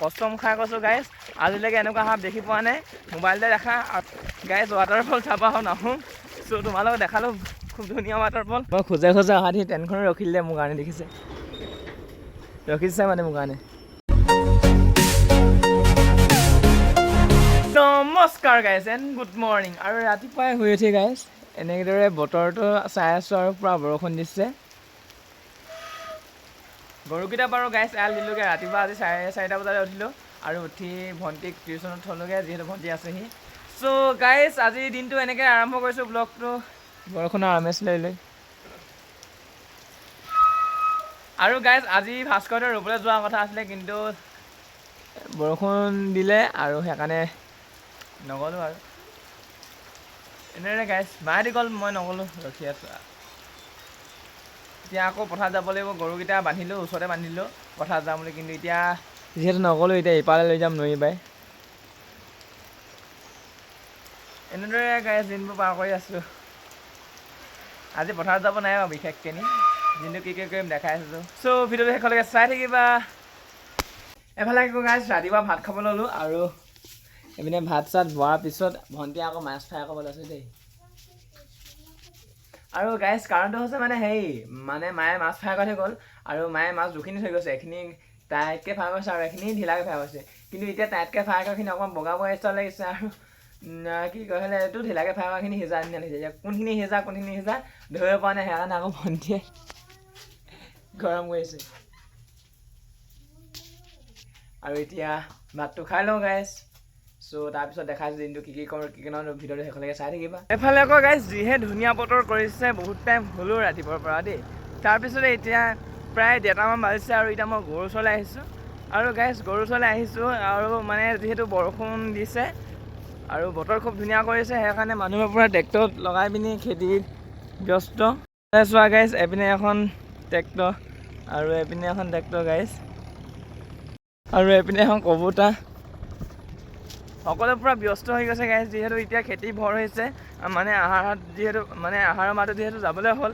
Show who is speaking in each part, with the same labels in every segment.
Speaker 1: কষ্টম খাই কৈছোঁ গাইজ, আজিলৈকে এনেকুৱা সাপ দেখি পোৱা নাই। মোবাইলতে দেখা গাইজ ৱাটাৰফল চাবা নাহোঁ। চ' তোমালোকক দেখালোঁ খুব ধুনীয়া ৱাটাৰফল। মই খোজে খোজে অহা দি ট্ৰেইনখনে ৰখিলে মোৰ কাৰণে, ৰখিছে মানে মোৰ কাৰণে। নমস্কাৰ গাইজ এণ্ড গুড মৰ্ণিং। আৰু ৰাতিপুৱাই শুই উঠি গাইজ এনেদৰে বতৰটো চাই আছোঁ আৰু পূৰা বৰষুণ দিছে। গৰুকেইটা বাৰু গাইজ এৰাল দিলোঁগৈ। ৰাতিপুৱা আজি 4:30 বজাতে উঠিলোঁ আৰু উঠি ভণ্টিক টিউশ্যনত থ'লোগৈ, যিহেতু ভণ্টি আছেহি। চ' গাইজ আজিৰ দিনটো এনেকৈ আৰম্ভ কৰিছোঁ ব্লগটো বৰষুণৰ আমেজ লৈ লৈ। আৰু গাইজ আজি ভাস্কৰহঁতে ৰুবলৈ যোৱা কথা আছিলে, কিন্তু বৰষুণ দিলে আৰু সেইকাৰণে নগ'লোঁ। আৰু এনেদৰে গাইজ মাহঁতি গ'ল, মই নগ'লোঁ, ৰখি আছোঁ। এতিয়া আকৌ পথাৰত যাব লাগিব। গৰুকেইটা বান্ধিলোঁ, ওচৰতে বান্ধিলোঁ পথাৰত যাম বুলি, কিন্তু এতিয়া যিহেতু নগ'লোঁ, এতিয়া ইপাৰে লৈ যাম নৈ পাই। এনেদৰে গাইজ দিনবোৰ পাৰ কৰি আছোঁ। আজি পথাৰত যাব নাই বাৰু বিশেষকৈ দিনটো কি কৰিম দেখাই আছোঁ। চ' ভিডিঅ'টো শেষলৈকে চাই থাকিবা। এফালে আকৌ গাইজ ৰাতিপুৱা ভাত খাব ল'লোঁ, আৰু এইপিনে ভাত চাত বোৱাৰ পিছত ভণ্টিয়ে আকৌ মাছ ফ্ৰাই কৰিব লৈছে দেই। আৰু গাইজ কাৰণটো হৈছে মানে মানে মায়ে মাছ ফ্ৰাই কৰি থৈ গ'ল, আৰু মায়ে মাছ দুখিনি থৈ গৈছে। এখিনি টাইটকৈ ফ্ৰাই কৰিছে আৰু এখিনি ঢিলাকৈ ফ্ৰাই কৰিছে। কিন্তু এতিয়া টাইটকৈ ফ্ৰাই কৰাখিনি অকণমান বগা বগা লাগিছে, আৰু কি কয় এইটো ঢিলাকৈ ফ্ৰাই কৰাখিনি সিজা নিচিনা লাগিছে। এতিয়া কোনখিনি সিজা ধৰিব পৰা নাই, সেইকাৰণে আকৌ ভণ্টিয়ে গৰম কৰিছে। আৰু এতিয়া ভাতটো খাই লওঁ গাইজ। চ' তাৰপিছত দেখাইছোঁ দিনটো কি কৰোঁ কি নহয়, ভিডিঅ'টো শেষলৈকে চাই থাকিবা। এফালে আকৌ গাইজ যিহে ধুনীয়া বতৰ কৰিছে, বহুত টাইম হ'লেও ৰাতিপুৱাৰ পৰা দেই। তাৰপিছতে এতিয়া প্ৰায় 1:30মান বাজিছে, আৰু এতিয়া মই গৰুৰ ওচৰলৈ আহিছোঁ। আৰু গাইজ গৰুৰ ওচৰলৈ আহিছোঁ, আৰু মানে যিহেতু বৰষুণ দিছে আৰু বতৰ খুব ধুনীয়া কৰিছে, সেইকাৰণে মানুহে পূৰা ট্ৰেক্টৰত লগাই পিনি খেতিত ব্যস্ত। চোৱা গাইজ, এপিনে এখন ট্ৰেক্টৰ আৰু এপিনে এখন ট্ৰেক্টৰ গাইজ, আৰু এপিনে এখন কবুতা। সকলোৱে পূৰা ব্যস্ত হৈ গৈছে গাইজ, যিহেতু এতিয়া খেতি ভৰ হৈছে। মানে আহাৰৰ মাহটো যিহেতু যাবলৈ হ'ল,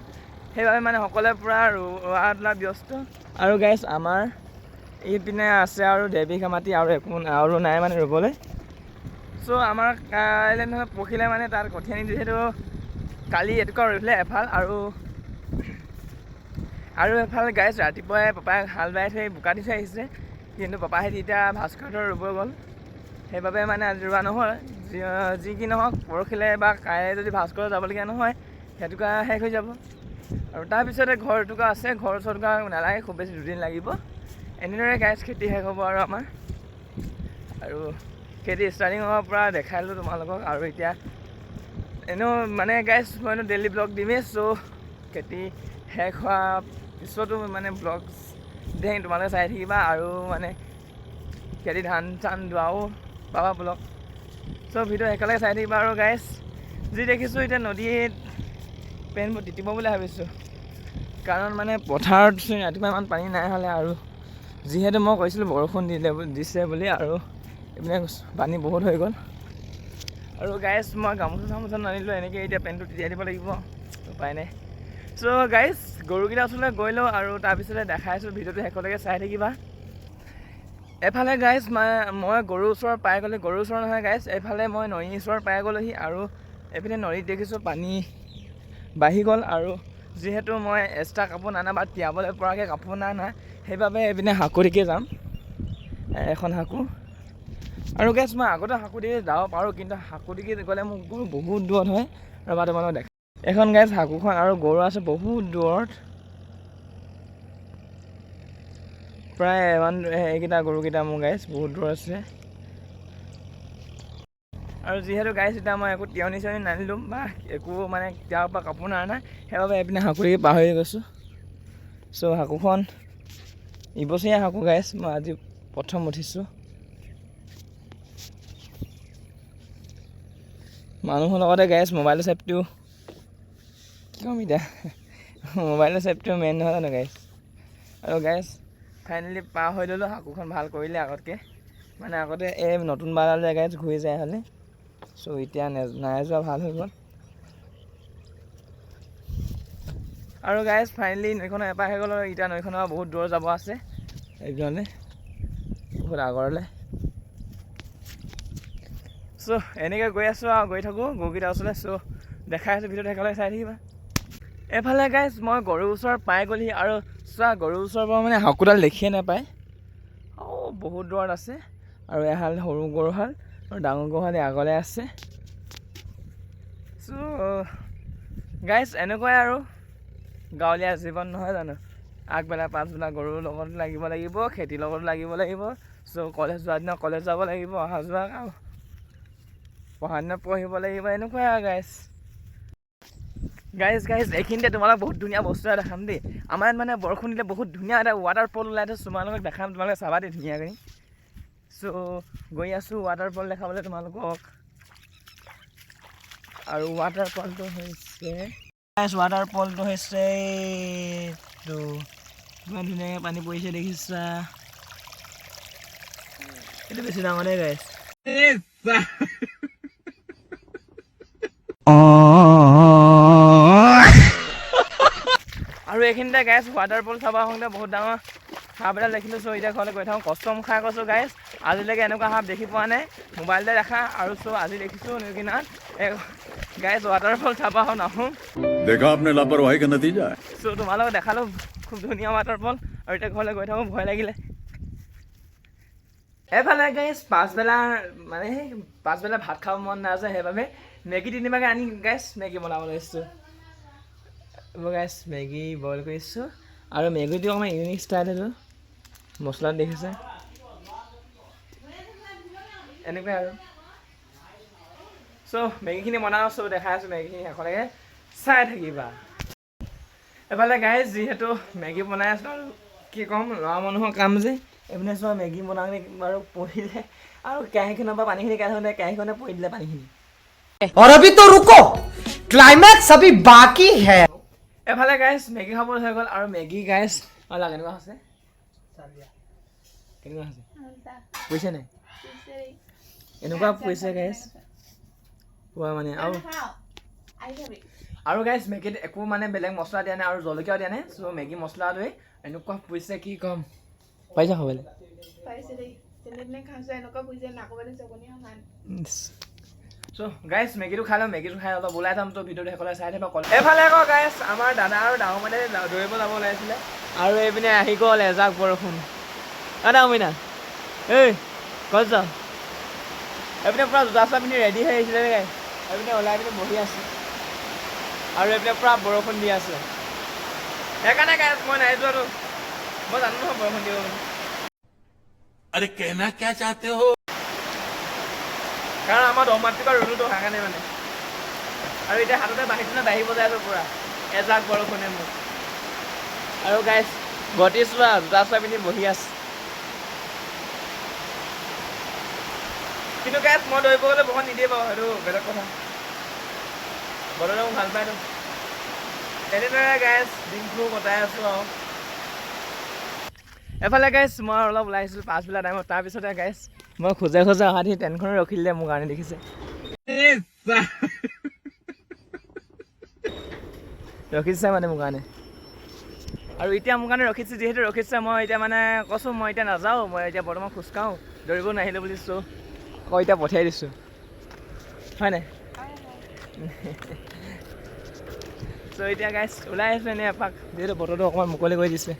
Speaker 1: সেইবাবে মানে সকলোৱে পূৰা ৰোৱা তোলা ব্যস্ত। আৰু গাইজ আমাৰ ইপিনে আছে আৰু 1.5 বিঘা মাটি, আৰু নাই মানে ৰুবলৈ। চ' আমাৰ কাইলৈ নহয় পৰহিলৈ মানে তাত কঠীয়া নি, যিহেতু কালি এটুকুৰা ৰুলে এফাল, আৰু এফাল গাইজ ৰাতিপুৱাই পাপাই হাল বাই থৈ বোকা দি থৈ আহিছে, কিন্তু পাপাহেঁতি এতিয়া ভাস্কৰহঁতৰ ৰুব গ'ল, সেইবাবে মানে আজি ৰোৱা নহয়। যি কি নহওক পৰহিলৈ বা কাইলৈ যদি ভাস্কৰ যাবলগীয়া নহয়, সেইটুকুৰা শেষ হৈ যাব। আৰু তাৰপিছতে ঘৰ এটুকুৰা আছে, ঘৰ ওচৰটুকুৰা নালাগে, খুব বেছি 2 দিন লাগিব। এনেদৰে গাইজ খেতি শেষ হ'ব আৰু আমাৰ। আৰু খেতি ষ্টাৰ্টিং হোৱাৰ পৰা দেখালোঁ তোমালোকক। আৰু এতিয়া এনেও মানে গাইজ মইতো ডেইলি ব্লগ দিমেই। চ' খেতি শেষ হোৱাৰ পিছতো মানে ব্লগ দি থাকিম, তোমালোকে চাই থাকিবা। আৰু মানে খেতি ধান চান দোৱাও পাবা ব্লগ। চ' ভিডিঅ' একেলগে চাই থাকিবা। আৰু গাইজ যি দেখিছোঁ এতিয়া নদীত পেনবোৰ তিতিব বুলি ভাবিছোঁ, কাৰণ মানে পথাৰত ৰাতিপুৱা ইমান পানী নাই হ'লে, আৰু যিহেতু মই কৈছিলোঁ বৰষুণ দিছে বুলি, আৰু এইপিনে পানী বহুত হৈ গ'ল। আৰু গাইজ মই গামোচা চামোচা নানিলোঁ, এনেকৈ এতিয়া পেণ্টটো তিয়াই দিব লাগিব, উপায় নাই। চ' গাইজ গৰুকেইটা ওচৰলৈ গৈ লওঁ, আৰু তাৰপিছতে দেখাইছোঁ, ভিডিঅ'টো শেষলৈকে চাই থাকিবা। এফালে গাইজ মই গৰুৰ ওচৰত পাই গ'লোঁ, গৰুৰ ওচৰ নহয় গাইজ, এইফালে মই নদীৰ ওচৰত পাই গ'লোহি। আৰু এইপিনে নদীত দেখিছোঁ পানী বাঢ়ি গ'ল, আৰু যিহেতু মই এক্সট্ৰা কাপোৰ নানা বা তিয়াবলৈ পৰাকৈ কাপোৰ নানা, সেইবাবে এইপিনে হাকুৰিকৈ যাম, এখন হাকু। আৰু গাইজ মই আগতে হাকুদি যাব পাৰোঁ, কিন্তু হাকুদি গ'লে মোৰ গৰু বহুত দূৰত হয়। ৰ'বা তোমালোকক দেখা এখন গাইজ হাকুখন, আৰু গৰু আছে বহুত দূৰত, প্ৰায় এইকেইটা গৰুকেইটা মোৰ গাইজ বহুত দূৰ আছে। আৰু যিহেতু গাইজ এতিয়া মই একো তিয়নি চিয়নি নানিলোঁ, বা একো মানে তাৰ পৰা কাপোৰ নানা, সেইবাবে এইপিনে হাকুৰিকে পাহৰি গৈছোঁ। চ' হাকুখন ইবছৰীয়া হাকু গাইজ, মই আজি প্ৰথম উঠিছোঁ। মানুহৰ লগতে গাইজ মোবাইলৰ চেফটিও কি ক'ম এতিয়া, মোবাইলৰ চেফটিও মেইন নহয় জানো গাইজ। আৰু গাইজ ফাইনেলি পাৰ হৈ ল'লোঁ, হাকুখন ভাল কৰিলে আগতকৈ, মানে আগতে এই নতুন বাৰডাল যে গাইজ ঘূৰি যায় হ'লে। চ' এতিয়া নাই যোৱা, ভাল হৈ গ'ল। আৰু গাইজ ফাইনেলি নৈখনৰ এপাৰ হৈ গ'ল, আৰু এতিয়া নৈখনৰ বহুত দূৰ যাব আছে, এইপিনলৈ বহুত আগৰলৈ। চ' এনেকৈ গৈ আছোঁ আৰু গৈ থাকোঁ গৰুকেইটা ওচৰলৈ। চ' দেখাই আছোঁ ভিডিঅ'ত একেলগে চাই থাকিবা। এইফালে গাইজ মই গৰুৰ ওচৰ পাই গ'লহি আৰু চোৱা গৰুৰ ওচৰৰ পৰা মানে হাকুডাল দেখিয়ে নাপায়। বহুত দূৰত আছে আৰু এহাল সৰু গৰুহাল আৰু ডাঙৰ গৰুহাল আগলৈ আছে। চ' গাইজ এনেকুৱাই আৰু গাঁৱলীয়া জীৱন নহয় জানো। আগবেলা পাছবেলা গৰুৰ লগত লাগিব লাগিব, খেতিৰ লগত লাগিব লাগিব। চ' কলেজ যোৱাৰ দিনা কলেজ যাব লাগিব, অহা যোৱা পঢ়া দিনত পঢ়িব লাগিব, এনেকুৱাই আৰু গাইজ এইখিনিতে তোমালোক বহুত ধুনীয়া বস্তু এটা দেখাম দেই। আমাৰ ইয়াত মানে বৰষুণ দিলে বহুত ধুনীয়া এটা ৱাটাৰফল ওলাই থৈছোঁ, তোমালোকক দেখাম, তোমালোকে চাবা দেই ধুনীয়াকৈ। চ' গৈ আছোঁ ৱাটাৰফল দেখাবলৈ তোমালোকক। আৰু ৱাটাৰফলটো হৈছে এইটো ইমান ধুনীয়াকৈ পানী পৰিছে দেখিছা। এইটো বেছি ডাঙৰ দেই গাইজ। আৰু এইখিনিতে গাইজ ৱাটাৰফল চাব আহোঁতে বহুত ডাঙৰ সাপ এটা দেখিলোঁ। চ' এতিয়া ঘৰলৈ গৈ থাকোঁ, কষ্ট খাই কৈছোঁ গাইজ। আজিলৈকে এনেকুৱা সাপ দেখি পোৱা নাই, মোবাইলতে দেখা। আৰু চ' আজি দেখিছোঁ নদীকিনাৰত গাইজ ৱাটাৰফল চাব নাহোঁ। চ' তোমালোকক দেখালোঁ খুব ধুনীয়া ৱাটাৰফল। আৰু এতিয়া ঘৰলৈ গৈ থাকোঁ, ভয় লাগিলে। এইফালে গাইজ পাছবেলা ভাত খাব মন নাযায়, সেইবাবে মেগী তিনিবাৰকৈ আনি গাইজ মেগী বনাব লৈছোঁ। গাইজ মেগী বইল কৰিছোঁ আৰু মেগীটো অকণমান ইউনিক ষ্টাইল সেইটো মছলাত দেখিছে এনেকুৱাই আৰু। চ' মেগীখিনি বনাওঁ, চ' দেখাই আছোঁ মেগীখিনি শেষলৈকে চাই থাকিবা। এইফালে গাইজ যিহেতু মেগী বনাই আছোঁ আৰু কি ক'ম, ল'ৰা মানুহৰ কাম যে। এইপিনে চোৱা মেগী বনাওঁতে বাৰু পৰিলে আৰু কেৰাহীখনৰ পৰা পানীখিনি কাঢ়ি থাকোঁতে কেৰাহীখনে পৰি দিলে পানীখিনি।
Speaker 2: और अभी तो रुको, क्लाइमैक्स अभी बाकी है।
Speaker 1: এফালে গাইজ মেগী খাবলৈ হৈ গ'ল আৰু মেগী গাইজ কেনেকুৱা হৈছে পইচা নাই এনেকুৱা পইচা গাইজ পোৱা মানে। আৰু গাইজ মেগীত একো মানে বেলেগ মছলা দিয়া নাই আৰু জলকীয়াও দিয়া নাই। চ' মেগী মছলাটোৱে এনেকুৱা পইচা কি ক'ম, পাৰিছা খাবলৈ? চ' গাইজ মেগীটো খাই লওঁ, মেগীটো খাই অলপ ওলাই যাম। তো ভিডিঅ'টো শেষলৈ চাই থাকিব। এইফালে আকৌ গাইজ আমাৰ দাদা আৰু ডাঙৰ মানে দৌৰিব যাব ওলাইছিলে আৰু এইপিনে আহি গ'ল এজাক বৰষুণ। ডাঙমিনা এই ক'ত যাওঁ? এইপিনে পূৰা জোতা চোতা পিন্ধি ৰেডি হৈ আহিছিলে গাইজ, এইপিনে ওলাই পিনে বহি আছে আৰু এইপিনে পূৰা বৰষুণ দি আছে। সেইকাৰণে গাইজ মই নাই যোৱাটো, মই জানো নহয় বৰষুণ দিব বুলি।
Speaker 3: अरे कहना क्या चाहते हो?
Speaker 1: কাৰণ আমাৰ দহমাতৃ পৰা ৰুলো অহা কাৰণে মানে। আৰু এতিয়া হাততে বাঢ়ি বজাই আছোঁ পূৰা এজাক বৰষুণে মোক। আৰু গাইজ গতি চোৱা জোতা চোৱা পিন্ধি বহি আছে। কিন্তু গাইজ মই দৌৰিব গ'লে বহুত নিদিয়ে বাৰু, সেইটো বেলেগ কথা। বতৰটো মোক ভাল পায়তো। এনেদৰে গাইজ দিনটো কটাই আছোঁ আৰু। এফালে গাইজ মই অলপ ওলাই আহিছিলোঁ পাছবেলা টাইমত, তাৰপিছতে গাইজ মই খোজে অহা দি ট্ৰেইনখনে ৰখিলে মোৰ কাৰণে দেখিছে। ৰখিছে মানে মোৰ কাৰণে। আৰু এতিয়া মোৰ কাৰণে ৰখিছে, যিহেতু ৰখিছে মই এতিয়া মানে কৈছোঁ মই এতিয়া নাযাওঁ, মই এতিয়া বৰ্তমান খোজকাঢ়োঁ, দৌৰিব নাহিলোঁ বুলি। চ' আকৌ এতিয়া পঠিয়াই দিছোঁ, হয় নাই? চ' এতিয়া গাইজ ওলাই আহিছোঁ এনেই এপাক, যিহেতু বতৰটো অকণমান মুকলি কৰি দিছে।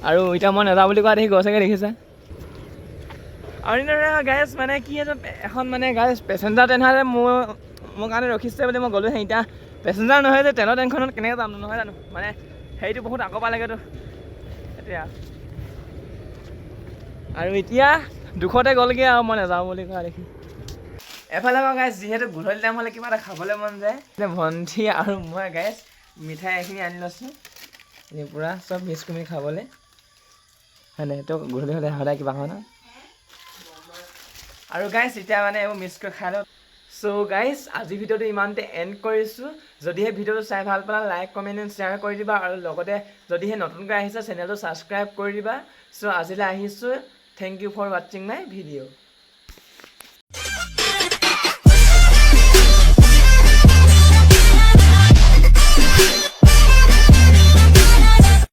Speaker 1: আৰু এতিয়া মই নাযাওঁ বুলি কোৱা দেখি গৈছেগৈ দেখিছা। আৰু এনেদৰে গাইজ মানে কি এখন মানে গাইজ পেচেঞ্জাৰ ট্ৰেইন হ'লে মোৰ কাৰণে ৰখিছে বুলি মই গ'লোঁহে। এতিয়া পেচেঞ্জাৰ নহয় যে ট্ৰেইনৰ ট্ৰেইনখনত কেনেকৈ যাম নহয় জানো, মানে হেৰিটো বহুত আগৰ পৰা লাগেতো এতিয়া। আৰু এতিয়া দুখতে গ'লগৈ আৰু মই নাযাওঁ বুলি কোৱা দেখি। এফালে আকৌ গাইজ যিহেতু গধূলি টাইম হ'লে কিবা এটা খাবলৈ মন যায়, ভণ্টি আৰু মই গাইজ মিঠাই এইখিনি আনি লৈছোঁ পূৰা চব মিক্স কৰি খাবলৈ, হয় নাই? তো গধূলি হ'লে সদায় কিবা হয় ন। আৰু গাইজ এতিয়া মানে এইবোৰ মিক্স কৰি খাই লওঁ। চ' গাইজ আজিৰ ভিডিঅ'টো ইমানতে এণ্ড কৰিছোঁ। যদিহে ভিডিঅ'টো চাই ভাল পালা লাইক কমেণ্ট এণ্ড শ্বেয়াৰ কৰি দিবা, আৰু লগতে যদিহে নতুনকৈ আহিছে চেনেলটো ছাবস্ক্ৰাইব কৰি দিবা। চ' আজিলৈ আহিছোঁ, থেংক ইউ ফৰ ৱাটছিং মাই ভিডিঅ'।